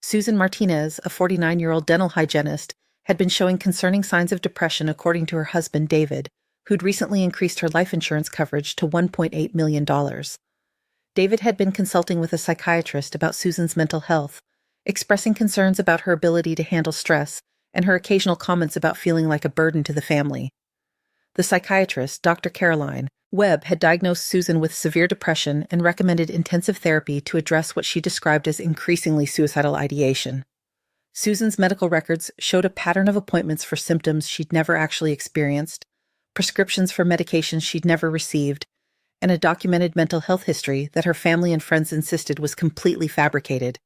Susan Martinez, a 49-year-old dental hygienist, had been showing concerning signs of depression according to her husband, David, who'd recently increased her life insurance coverage to $1.8 million. David had been consulting with a psychiatrist about Susan's mental health, expressing concerns about her ability to handle stress and her occasional comments about feeling like a burden to the family. The psychiatrist, Dr. Caroline Webb, had diagnosed Susan with severe depression and recommended intensive therapy to address what she described as increasingly suicidal ideation. Susan's medical records showed a pattern of appointments for symptoms she'd never actually experienced, prescriptions for medications she'd never received, and a documented mental health history that her family and friends insisted was completely fabricated.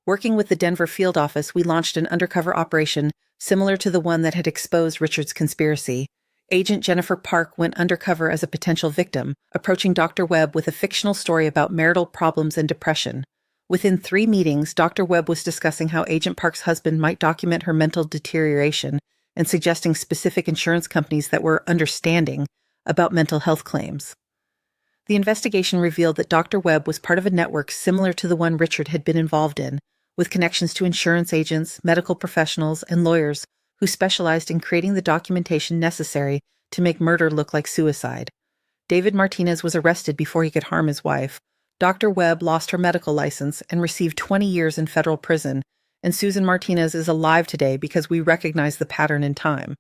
Working with the Denver field office, we launched an undercover operation similar to the one that had exposed Richard's conspiracy. Agent Jennifer Park went undercover as a potential victim, approaching Dr. Webb with a fictional story about marital problems and depression. Within 3 meetings, Dr. Webb was discussing how Agent Park's husband might document her mental deterioration and suggesting specific insurance companies that were understanding about mental health claims. The investigation revealed that Dr. Webb was part of a network similar to the one Richard had been involved in, with connections to insurance agents, medical professionals, and lawyers who specialized in creating the documentation necessary to make murder look like suicide. David Martinez was arrested before he could harm his wife. Dr. Webb lost her medical license and received 20 years in federal prison, and Susan Martinez is alive today because we recognize the pattern in time.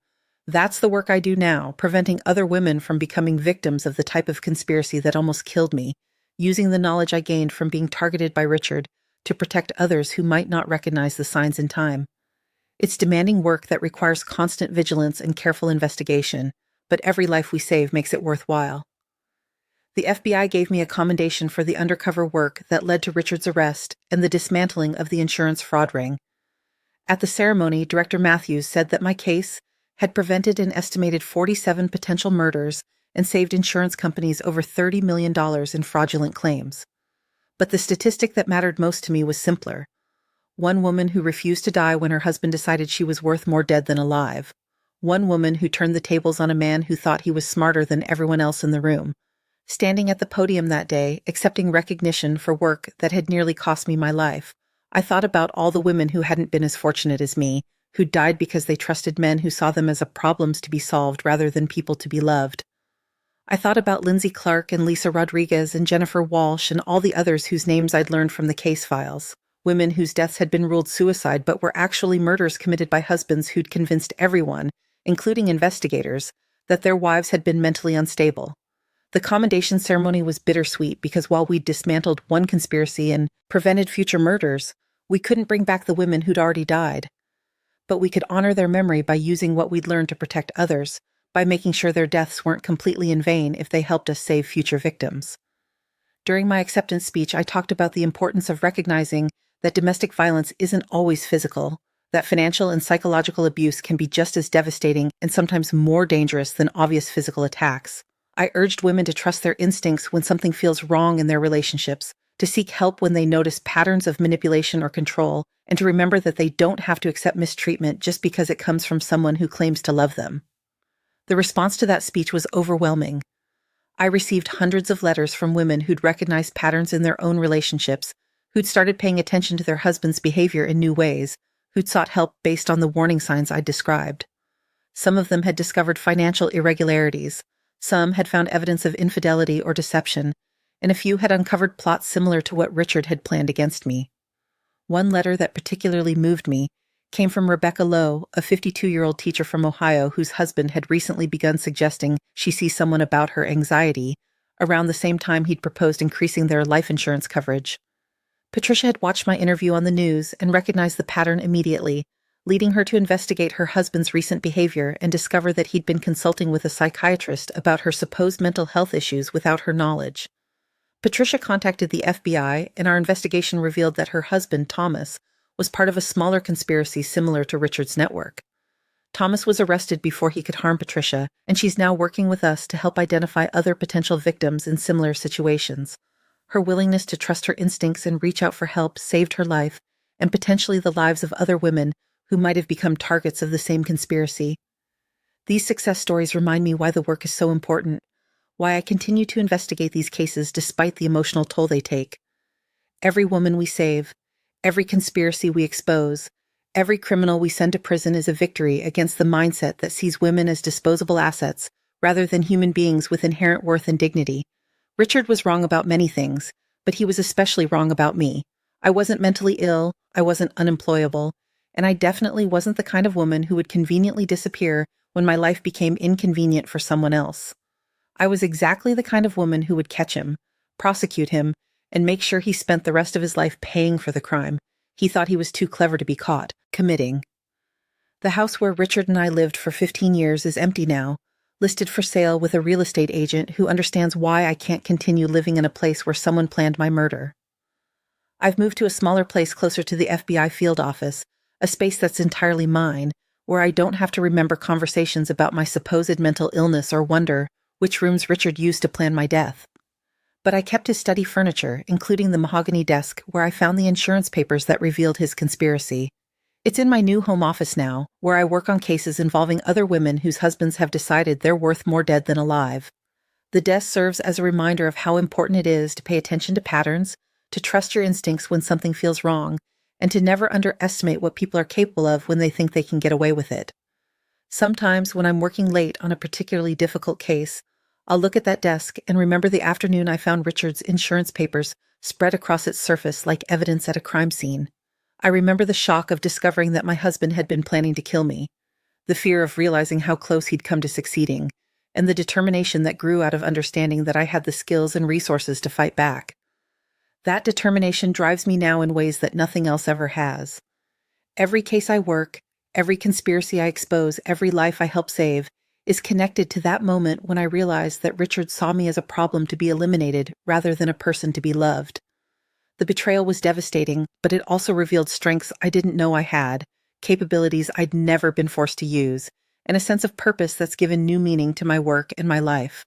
That's the work I do now, preventing other women from becoming victims of the type of conspiracy that almost killed me, using the knowledge I gained from being targeted by Richard to protect others who might not recognize the signs in time. It's demanding work that requires constant vigilance and careful investigation, but every life we save makes it worthwhile. The FBI gave me a commendation for the undercover work that led to Richard's arrest and the dismantling of the insurance fraud ring. At the ceremony, Director Matthews said that my case had prevented an estimated 47 potential murders and saved insurance companies over $30 million in fraudulent claims. But the statistic that mattered most to me was simpler. One woman who refused to die when her husband decided she was worth more dead than alive. One woman who turned the tables on a man who thought he was smarter than everyone else in the room. Standing at the podium that day, accepting recognition for work that had nearly cost me my life, I thought about all the women who hadn't been as fortunate as me, who died because they trusted men who saw them as problems to be solved rather than people to be loved. I thought about Lindsay Clark and Lisa Rodriguez and Jennifer Walsh and all the others whose names I'd learned from the case files. Women whose deaths had been ruled suicide but were actually murders committed by husbands who'd convinced everyone, including investigators, that their wives had been mentally unstable. The commendation ceremony was bittersweet because while we'd dismantled one conspiracy and prevented future murders, we couldn't bring back the women who'd already died. But we could honor their memory by using what we'd learned to protect others, by making sure their deaths weren't completely in vain if they helped us save future victims. During my acceptance speech, I talked about the importance of recognizing that domestic violence isn't always physical, that financial and psychological abuse can be just as devastating and sometimes more dangerous than obvious physical attacks. I urged women to trust their instincts when something feels wrong in their relationships, to seek help when they notice patterns of manipulation or control, and to remember that they don't have to accept mistreatment just because it comes from someone who claims to love them. The response to that speech was overwhelming. I received hundreds of letters from women who'd recognized patterns in their own relationships, who'd started paying attention to their husband's behavior in new ways, who'd sought help based on the warning signs I'd described. Some of them had discovered financial irregularities, some had found evidence of infidelity or deception, and a few had uncovered plots similar to what Richard had planned against me. One letter that particularly moved me came from Rebecca Lowe, a 52-year-old teacher from Ohio whose husband had recently begun suggesting she see someone about her anxiety, around the same time he'd proposed increasing their life insurance coverage. Patricia had watched my interview on the news and recognized the pattern immediately, leading her to investigate her husband's recent behavior and discover that he'd been consulting with a psychiatrist about her supposed mental health issues without her knowledge. Patricia contacted the FBI, and our investigation revealed that her husband, Thomas, was part of a smaller conspiracy similar to Richard's network. Thomas was arrested before he could harm Patricia, and she's now working with us to help identify other potential victims in similar situations. Her willingness to trust her instincts and reach out for help saved her life, and potentially the lives of other women who might have become targets of the same conspiracy. These success stories remind me why the work is so important, why I continue to investigate these cases despite the emotional toll they take. Every woman we save, every conspiracy we expose, every criminal we send to prison is a victory against the mindset that sees women as disposable assets rather than human beings with inherent worth and dignity. Richard was wrong about many things, but he was especially wrong about me. I wasn't mentally ill, I wasn't unemployable, and I definitely wasn't the kind of woman who would conveniently disappear when my life became inconvenient for someone else. I was exactly the kind of woman who would catch him, prosecute him, and make sure he spent the rest of his life paying for the crime he thought he was too clever to be caught committing. The house where Richard and I lived for 15 years is empty now, listed for sale with a real estate agent who understands why I can't continue living in a place where someone planned my murder. I've moved to a smaller place closer to the FBI field office, a space that's entirely mine, where I don't have to remember conversations about my supposed mental illness or wonder which rooms Richard used to plan my death. But I kept his study furniture, including the mahogany desk where I found the insurance papers that revealed his conspiracy. It's in my new home office now, where I work on cases involving other women whose husbands have decided they're worth more dead than alive. The desk serves as a reminder of how important it is to pay attention to patterns, to trust your instincts when something feels wrong, and to never underestimate what people are capable of when they think they can get away with it. Sometimes, when I'm working late on a particularly difficult case, I'll look at that desk and remember the afternoon I found Richard's insurance papers spread across its surface like evidence at a crime scene. I remember the shock of discovering that my husband had been planning to kill me, the fear of realizing how close he'd come to succeeding, and the determination that grew out of understanding that I had the skills and resources to fight back. That determination drives me now in ways that nothing else ever has. Every case I work, every conspiracy I expose, every life I help save, is connected to that moment when I realized that Richard saw me as a problem to be eliminated rather than a person to be loved. The betrayal was devastating, but it also revealed strengths I didn't know I had, capabilities I'd never been forced to use, and a sense of purpose that's given new meaning to my work and my life.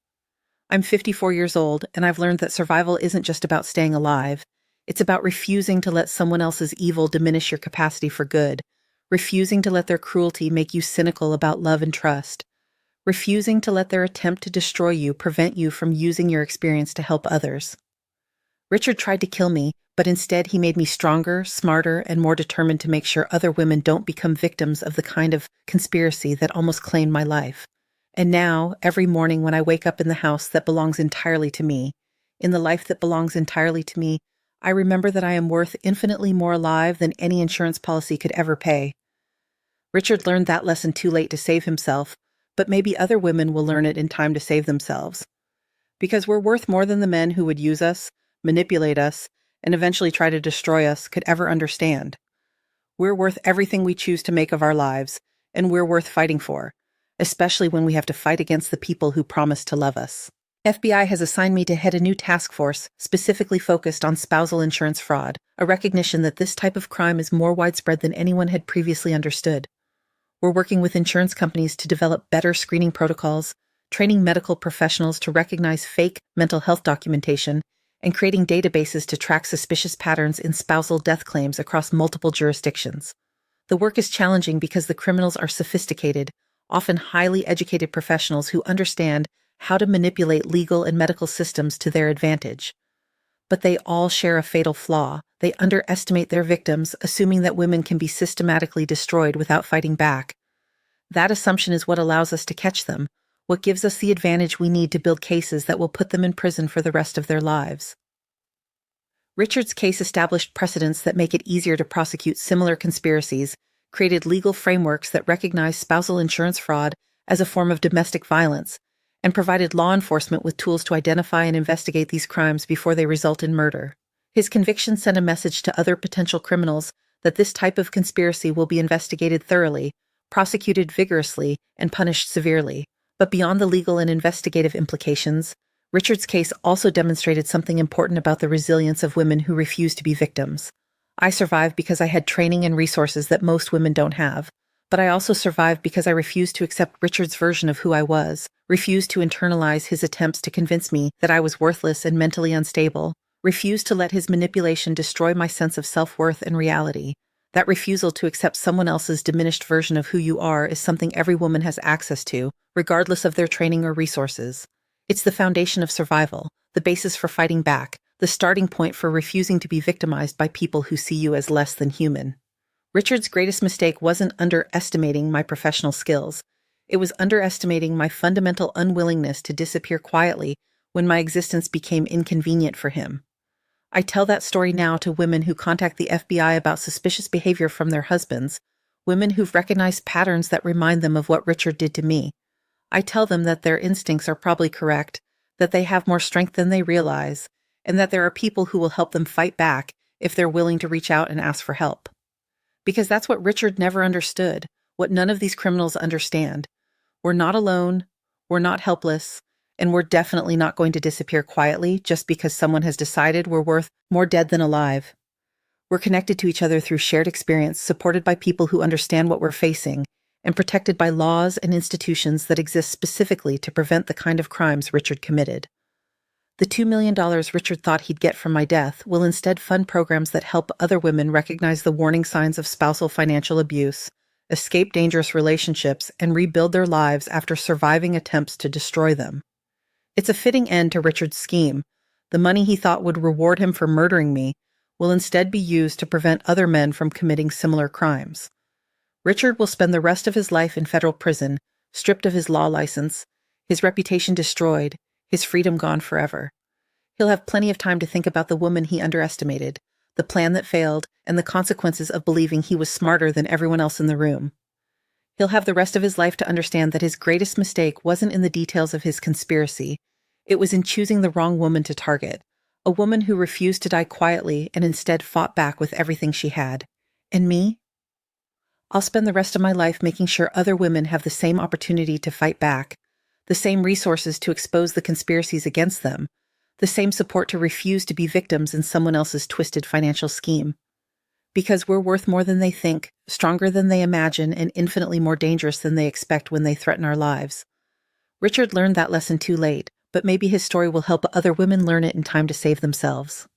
I'm 54 years old, and I've learned that survival isn't just about staying alive. It's about refusing to let someone else's evil diminish your capacity for good, refusing to let their cruelty make you cynical about love and trust, refusing to let their attempt to destroy you prevent you from using your experience to help others. Richard tried to kill me, but instead he made me stronger, smarter, and more determined to make sure other women don't become victims of the kind of conspiracy that almost claimed my life. And now, every morning when I wake up in the house that belongs entirely to me, in the life that belongs entirely to me, I remember that I am worth infinitely more alive than any insurance policy could ever pay. Richard learned that lesson too late to save himself, but maybe other women will learn it in time to save themselves. Because we're worth more than the men who would use us, manipulate us, and eventually try to destroy us could ever understand. We're worth everything we choose to make of our lives, and we're worth fighting for, especially when we have to fight against the people who promise to love us. FBI has assigned me to head a new task force specifically focused on spousal insurance fraud, a recognition that this type of crime is more widespread than anyone had previously understood. We're working with insurance companies to develop better screening protocols, training medical professionals to recognize fake mental health documentation, and creating databases to track suspicious patterns in spousal death claims across multiple jurisdictions. The work is challenging because the criminals are sophisticated, often highly educated professionals who understand how to manipulate legal and medical systems to their advantage. But they all share a fatal flaw. They underestimate their victims, assuming that women can be systematically destroyed without fighting back. That assumption is what allows us to catch them, what gives us the advantage we need to build cases that will put them in prison for the rest of their lives. Richard's case established precedents that make it easier to prosecute similar conspiracies, created legal frameworks that recognize spousal insurance fraud as a form of domestic violence, and provided law enforcement with tools to identify and investigate these crimes before they result in murder. His conviction sent a message to other potential criminals that this type of conspiracy will be investigated thoroughly, prosecuted vigorously, and punished severely. But beyond the legal and investigative implications, Richard's case also demonstrated something important about the resilience of women who refuse to be victims. I survived because I had training and resources that most women don't have, but I also survived because I refused to accept Richard's version of who I was, refused to internalize his attempts to convince me that I was worthless and mentally unstable, refused to let his manipulation destroy my sense of self-worth and reality. That refusal to accept someone else's diminished version of who you are is something every woman has access to, regardless of their training or resources. It's the foundation of survival, the basis for fighting back, the starting point for refusing to be victimized by people who see you as less than human. Richard's greatest mistake wasn't underestimating my professional skills. It was underestimating my fundamental unwillingness to disappear quietly when my existence became inconvenient for him. I tell that story now to women who contact the FBI about suspicious behavior from their husbands, women who've recognized patterns that remind them of what Richard did to me. I tell them that their instincts are probably correct, that they have more strength than they realize, and that there are people who will help them fight back if they're willing to reach out and ask for help. Because that's what Richard never understood, what none of these criminals understand. We're not alone, we're not helpless, and we're definitely not going to disappear quietly just because someone has decided we're worth more dead than alive. We're connected to each other through shared experience, supported by people who understand what we're facing, and protected by laws and institutions that exist specifically to prevent the kind of crimes Richard committed. The $2 million Richard thought he'd get from my death will instead fund programs that help other women recognize the warning signs of spousal financial abuse, escape dangerous relationships, and rebuild their lives after surviving attempts to destroy them. It's a fitting end to Richard's scheme. The money he thought would reward him for murdering me will instead be used to prevent other men from committing similar crimes. Richard will spend the rest of his life in federal prison, stripped of his law license, his reputation destroyed, his freedom gone forever. He'll have plenty of time to think about the woman he underestimated, the plan that failed, and the consequences of believing he was smarter than everyone else in the room. He'll have the rest of his life to understand that his greatest mistake wasn't in the details of his conspiracy. It was in choosing the wrong woman to target, a woman who refused to die quietly and instead fought back with everything she had. And me? I'll spend the rest of my life making sure other women have the same opportunity to fight back, the same resources to expose the conspiracies against them, the same support to refuse to be victims in someone else's twisted financial scheme. Because we're worth more than they think, stronger than they imagine, and infinitely more dangerous than they expect when they threaten our lives. Richard learned that lesson too late, but maybe his story will help other women learn it in time to save themselves.